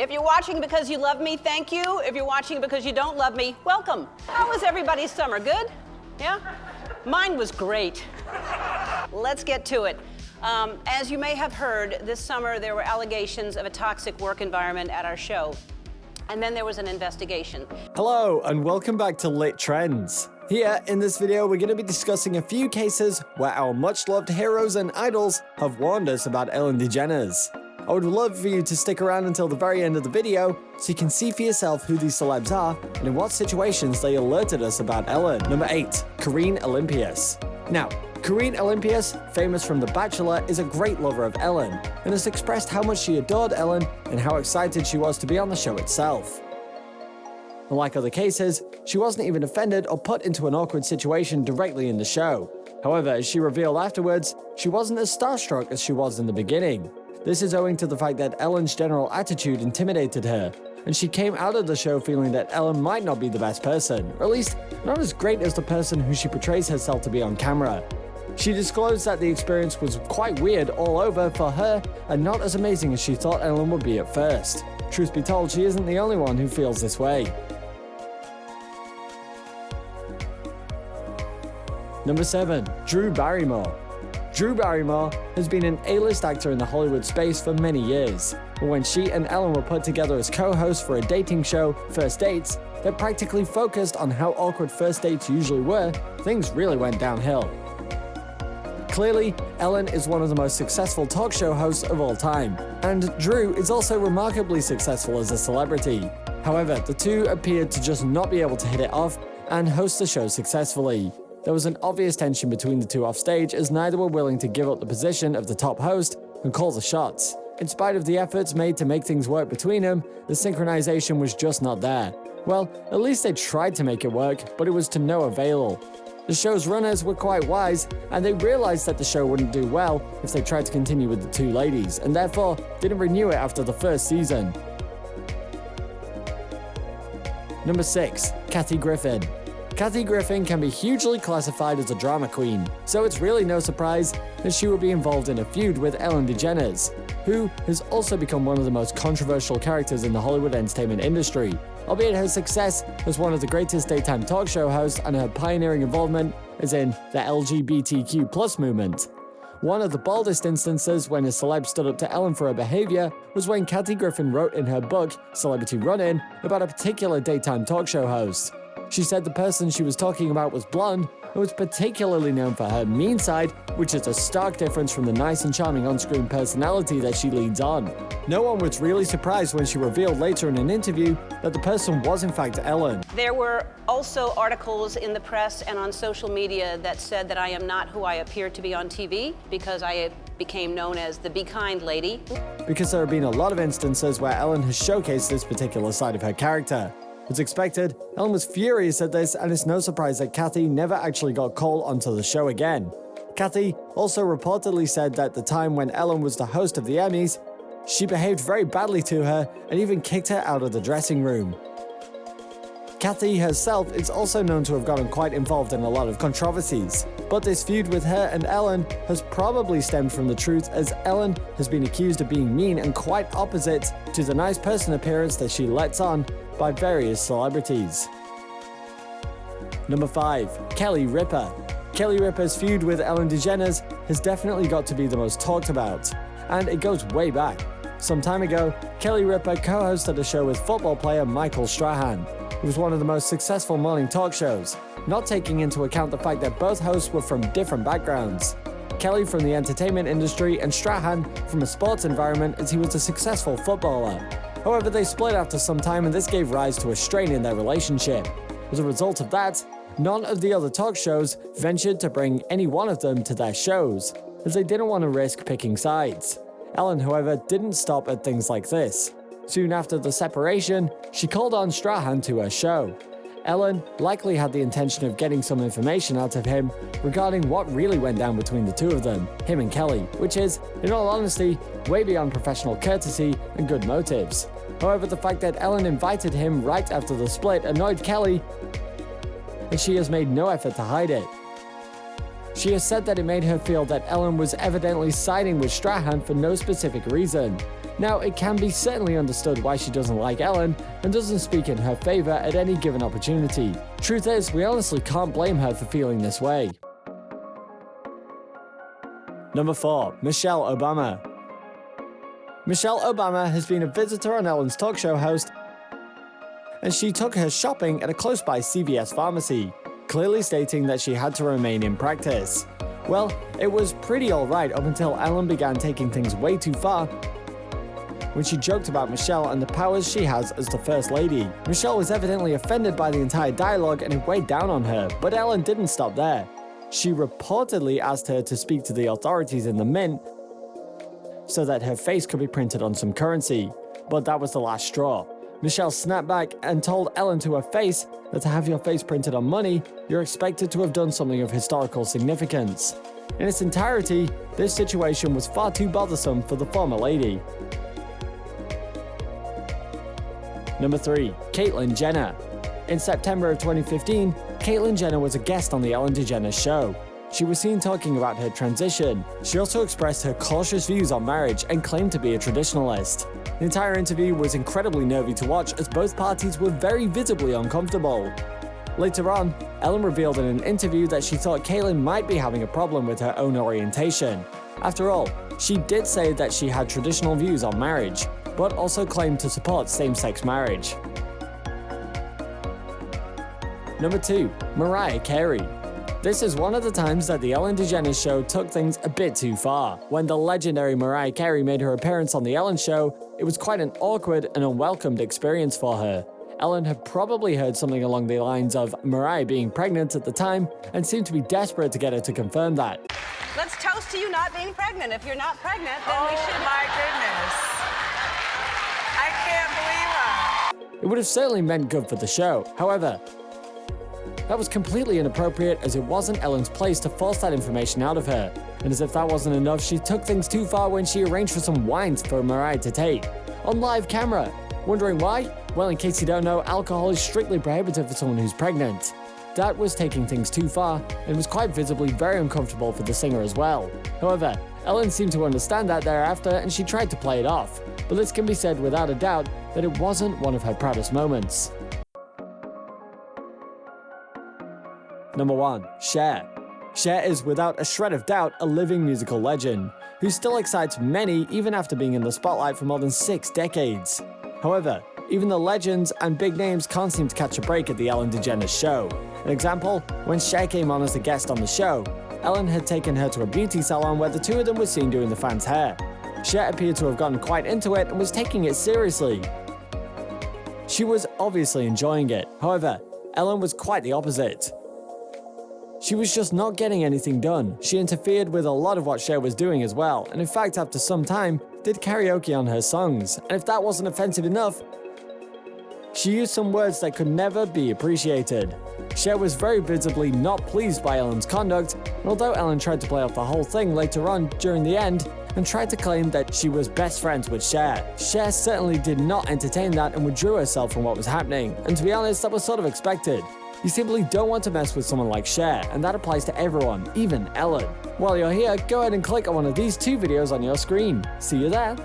If you're watching because you love me, thank you. If you're watching because you don't love me, welcome. How was everybody's summer? Good? Yeah? Mine was great. Let's get to it. As you may have heard, this summer there were allegations of a toxic work environment at our show. And then there was an investigation. Hello, and welcome back to Lit Trends. Here, in this video, we're going to be discussing a few cases where our much-loved heroes and idols have warned us about Ellen DeGeneres. I would love for you to stick around until the very end of the video so you can see for yourself who these celebs are and in what situations they alerted us about Ellen. Number 8. Karine Olympius. Now, Karine Olympius, famous from The Bachelor, is a great lover of Ellen and has expressed how much she adored Ellen and how excited she was to be on the show itself. Unlike other cases, she wasn't even offended or put into an awkward situation directly in the show. However, as she revealed afterwards, she wasn't as starstruck as she was in the beginning. This is owing to the fact that Ellen's general attitude intimidated her, and she came out of the show feeling that Ellen might not be the best person, or at least not as great as the person who she portrays herself to be on camera. She disclosed that the experience was quite weird all over for her and not as amazing as she thought Ellen would be at first. Truth be told, she isn't the only one who feels this way. Number 7. Drew Barrymore. Drew Barrymore has been an A-list actor in the Hollywood space for many years, but when she and Ellen were put together as co-hosts for a dating show, First Dates, that practically focused on how awkward first dates usually were, things really went downhill. Clearly, Ellen is one of the most successful talk show hosts of all time, and Drew is also remarkably successful as a celebrity. However, the two appeared to just not be able to hit it off and host the show successfully. There was an obvious tension between the two offstage as neither were willing to give up the position of the top host and call the shots. In spite of the efforts made to make things work between them, the synchronization was just not there. Well, at least they tried to make it work, but it was to no avail. The show's runners were quite wise, and they realized that the show wouldn't do well if they tried to continue with the two ladies, and therefore didn't renew it after the first season. Number 6. Kathy Griffin. Kathy Griffin can be hugely classified as a drama queen, so it's really no surprise that she will be involved in a feud with Ellen DeGeneres, who has also become one of the most controversial characters in the Hollywood entertainment industry, albeit her success as one of the greatest daytime talk show hosts and her pioneering involvement as in the LGBTQ+ movement. One of the boldest instances when a celeb stood up to Ellen for her behavior was when Kathy Griffin wrote in her book, Celebrity Run-In, about a particular daytime talk show host. She said the person she was talking about was blonde and was particularly known for her mean side, which is a stark difference from the nice and charming on-screen personality that she leads on. No one was really surprised when she revealed later in an interview that the person was in fact Ellen. There were also articles in the press and on social media that said that I am not who I appear to be on TV because I became known as the Be Kind lady. Because there have been a lot of instances where Ellen has showcased this particular side of her character. As expected, Ellen was furious at this, and it's no surprise that Kathy never actually got called onto the show again. Kathy also reportedly said that the time when Ellen was the host of the Emmys, she behaved very badly to her and even kicked her out of the dressing room. Kathy herself is also known to have gotten quite involved in a lot of controversies, but this feud with her and Ellen has probably stemmed from the truth, as Ellen has been accused of being mean and quite opposite to the nice person appearance that she lets on by various celebrities. Number 5. Kelly Ripa. Kelly Ripa's feud with Ellen DeGeneres has definitely got to be the most talked about, and it goes way back. Some time ago, Kelly Ripa co-hosted a show with football player Michael Strahan. It was one of the most successful morning talk shows, not taking into account the fact that both hosts were from different backgrounds. Kelly from the entertainment industry and Strahan from a sports environment, as he was a successful footballer. However, they split after some time, and this gave rise to a strain in their relationship. As a result of that, none of the other talk shows ventured to bring any one of them to their shows, as they didn't want to risk picking sides. Ellen, however, didn't stop at things like this. Soon after the separation, she called on Strahan to her show. Ellen likely had the intention of getting some information out of him regarding what really went down between the two of them, him and Kelly, which is, in all honesty, way beyond professional courtesy and good motives. However, the fact that Ellen invited him right after the split annoyed Kelly, and she has made no effort to hide it. She has said that it made her feel that Ellen was evidently siding with Strahan for no specific reason, Now, it can be certainly understood why she doesn't like Ellen and doesn't speak in her favor at any given opportunity. Truth is, we honestly can't blame her for feeling this way. Number 4. Michelle Obama. Michelle Obama has been a visitor on Ellen's talk show host, and she took her shopping at a close-by CVS pharmacy, clearly stating that she had to remain in practice. Well, it was pretty alright up until Ellen began taking things way too far when she joked about Michelle and the powers she has as the First Lady. Michelle was evidently offended by the entire dialogue and it weighed down on her, but Ellen didn't stop there. She reportedly asked her to speak to the authorities in the mint so that her face could be printed on some currency, but that was the last straw. Michelle snapped back and told Ellen to her face that to have your face printed on money, you're expected to have done something of historical significance. In its entirety, this situation was far too bothersome for the former lady. Number 3. Caitlyn Jenner. In September of 2015, Caitlyn Jenner was a guest on the Ellen DeGeneres show. She was seen talking about her transition. She also expressed her cautious views on marriage and claimed to be a traditionalist. The entire interview was incredibly nervy to watch as both parties were very visibly uncomfortable. Later on, Ellen revealed in an interview that she thought Caitlyn might be having a problem with her own orientation. After all, she did say that she had traditional views on marriage, but also claimed to support same-sex marriage. Number 2. Mariah Carey. This is one of the times that the Ellen DeGeneres show took things a bit too far. When the legendary Mariah Carey made her appearance on the Ellen show, it was quite an awkward and unwelcomed experience for her. Ellen had probably heard something along the lines of Mariah being pregnant at the time and seemed to be desperate to get her to confirm that. Let's toast to you not being pregnant. If you're not pregnant, then we should. Oh my goodness. I can't believe it. It would have certainly meant good for the show. However, that was completely inappropriate as it wasn't Ellen's place to force that information out of her. And as if that wasn't enough, she took things too far when she arranged for some wines for Mariah to take on live camera. Wondering why? Well, in case you don't know, alcohol is strictly prohibited for someone who's pregnant. That was taking things too far and was quite visibly very uncomfortable for the singer as well. However, Ellen seemed to understand that thereafter and she tried to play it off. But this can be said without a doubt that it wasn't one of her proudest moments. Number 1. Cher. Cher is without a shred of doubt a living musical legend, who still excites many even after being in the spotlight for more than 6 decades. However, even the legends and big names can't seem to catch a break at the Ellen DeGeneres show. An example, when Cher came on as a guest on the show, Ellen had taken her to a beauty salon where the two of them were seen doing the fans' hair. Cher appeared to have gotten quite into it and was taking it seriously. She was obviously enjoying it. However, Ellen was quite the opposite. She was just not getting anything done. She interfered with a lot of what Cher was doing as well, and in fact after some time, did karaoke on her songs. And if that wasn't offensive enough, she used some words that could never be appreciated. Cher was very visibly not pleased by Ellen's conduct, and although Ellen tried to play off the whole thing later on during the end, and tried to claim that she was best friends with Cher, Cher certainly did not entertain that and withdrew herself from what was happening, and to be honest, that was sort of expected. You simply don't want to mess with someone like Cher, and that applies to everyone, even Ellen. While you're here, go ahead and click on one of these 2 videos on your screen. See you there!